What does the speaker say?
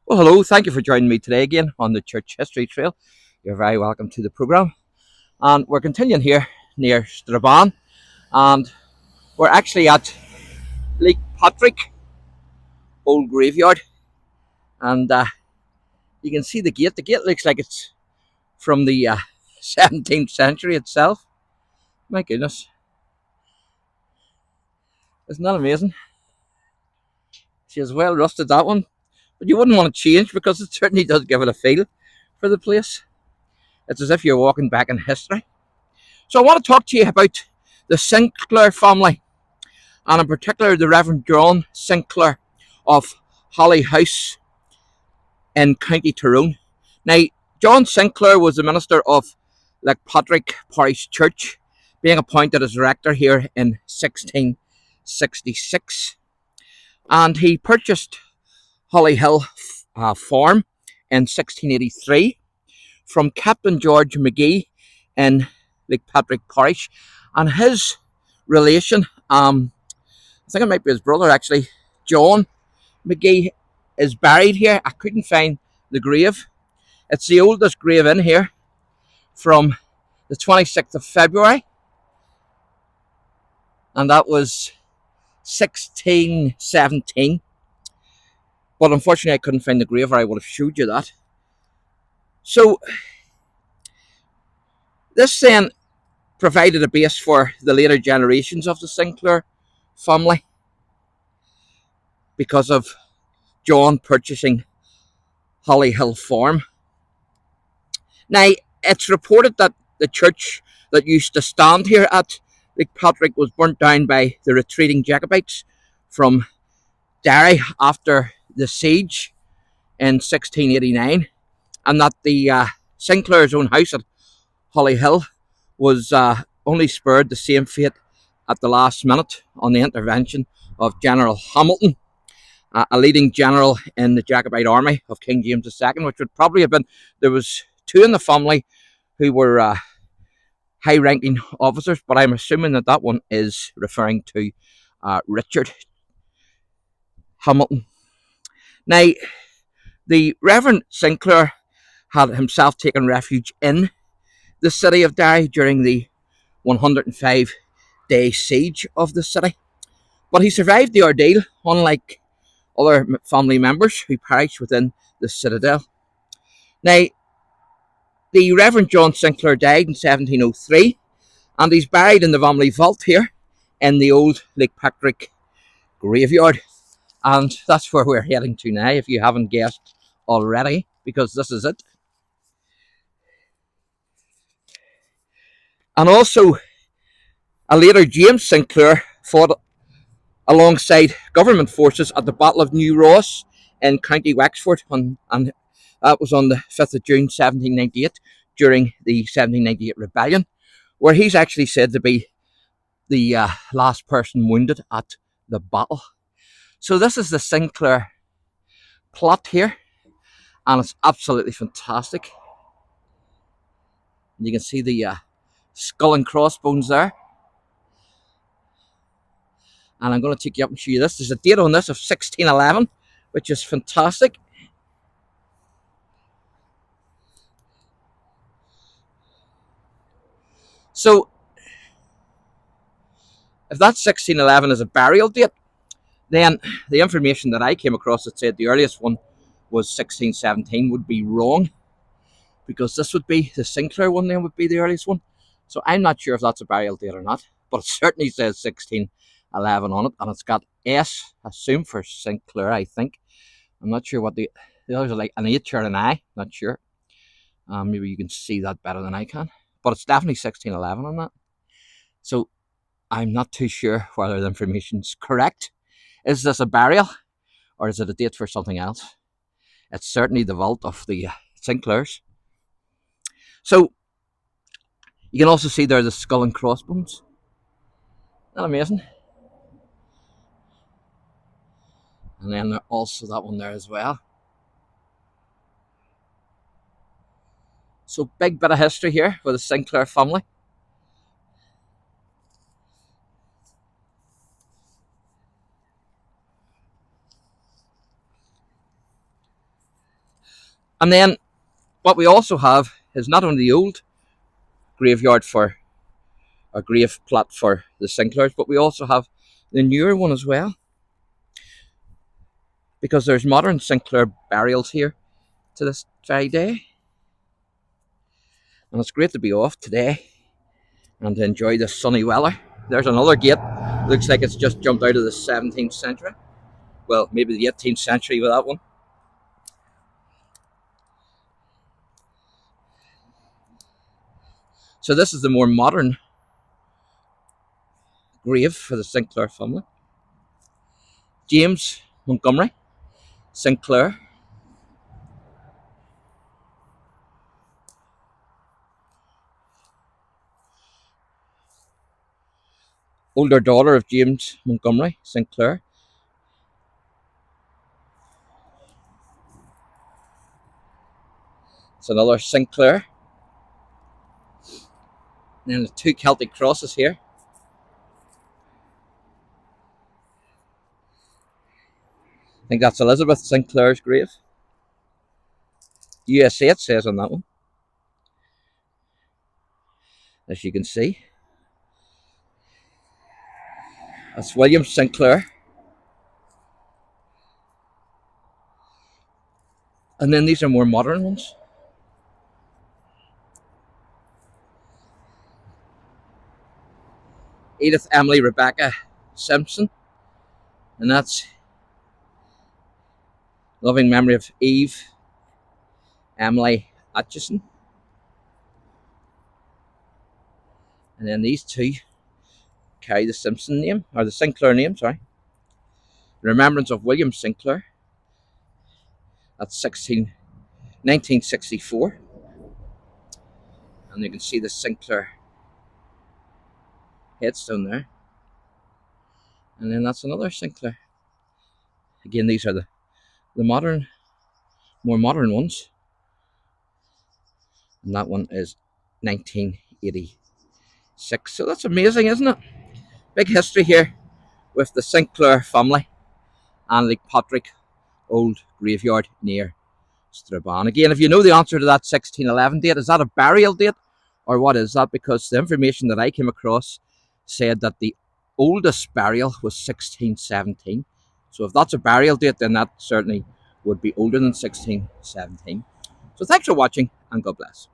Well, hello. Thank you for joining me today again on the Church History Trail. You're very welcome to the programme. And we're continuing here near Strabane. And we're actually at Lake Patrick, old graveyard. And you can see the gate. The gate looks like it's from the 17th century itself. My goodness. Isn't that amazing? She has well rusted, that one. But you wouldn't want to change because it certainly does give it a feel for the place. It's as if you're walking back in history. So I want to talk to you about the Sinclair family, and in particular the Reverend John Sinclair of Holly House in County Tyrone. Now, John Sinclair was the minister of Lake Patrick Parish Church, being appointed as rector here in 1666, and he purchased Holly Hill Farm in 1683 from Captain George McGee in Lake Patrick Parish, and his relation, I think it might be his brother actually, John McGee, is buried here. I couldn't find the grave. It's the oldest grave in here from the 26th of February, and that was 1617. But unfortunately, I couldn't find the grave, or I would have showed you that. So this then provided a base for the later generations of the Sinclair family because of John purchasing Holly Hill Farm. Now, it's reported that the church that used to stand here at Lake Patrick was burnt down by the retreating Jacobites from Derry after the siege in 1689, and that the Sinclair's own house at Holly Hill was only spared the same fate at the last minute on the intervention of General Hamilton, a leading general in the Jacobite army of King James II, which would probably have been, there was two in the family who were high-ranking officers, but I'm assuming that that one is referring to Richard Hamilton. Now, the Reverend Sinclair had himself taken refuge in the city of Derry during the 105-day siege of the city, but he survived the ordeal, unlike other family members who perished within the citadel. Now, the Reverend John Sinclair died in 1703, and he's buried in the family vault here in the old Lake Patrick graveyard. And that's where we're heading to now, if you haven't guessed already, because this is it. And also, a later James Sinclair fought alongside government forces at the Battle of New Ross in County Wexford, and that was on the 5th of June 1798 during the 1798 rebellion, where he's actually said to be the last person wounded at the battle. So this is the Sinclair plot here, and it's absolutely fantastic. You can see the skull and crossbones there. And I'm going to take you up and show you this. There's a date on this of 1611, which is fantastic. So, if that 1611 is a burial date, then the information that I came across that said the earliest one was 1617 would be wrong, because this would be the Sinclair one, then would be the earliest one. So I'm not sure if that's a burial date or not, but it certainly says 1611 on it, and it's got S, assumed for Sinclair, I think. I'm not sure what the others are, like an H or an I, not sure. Maybe you can see that better than I can, but it's definitely 1611 on that. So I'm not too sure whether the information's correct. Is this a burial, or is it a date for something else? It's certainly the vault of the Sinclairs. So you can also see there the skull and crossbones. Isn't that amazing? And then also that one there as well. So big bit of history here for the Sinclair family. And then what we also have is not only the old graveyard for a grave plot for the Sinclairs, but we also have the newer one as well, because there's modern Sinclair burials here to this very day. And it's great to be off today and to enjoy the sunny weather. There's another gate. Looks like it's just jumped out of the 17th century. Well, maybe the 18th century with that one. So this is the more modern grave for the Sinclair family. James Montgomery Sinclair. Older daughter of James Montgomery Sinclair. It's another Sinclair. And then the two Celtic crosses here. I think that's Elizabeth Sinclair's grave. USA it says on that one, as you can see. That's William Sinclair. And then these are more modern ones. Edith Emily Rebecca Simpson. And that's loving memory of Eve Emily Atchison. And then these two carry the Simpson name, or the Sinclair name, sorry. Remembrance of William Sinclair. That's 1964. And you can see the Sinclair headstone there. And then that's another Sinclair. Again, these are the modern, more modern ones. And that one is 1986. So that's amazing, isn't it? Big history here with the Sinclair family and the Patrick Old Graveyard near Strabane. Again, if you know the answer to that 1611 date, is that a burial date or what is that? Because the information that I came across said that the oldest burial was 1617. So if that's a burial date, then that certainly would be older than 1617. So thanks for watching and God bless.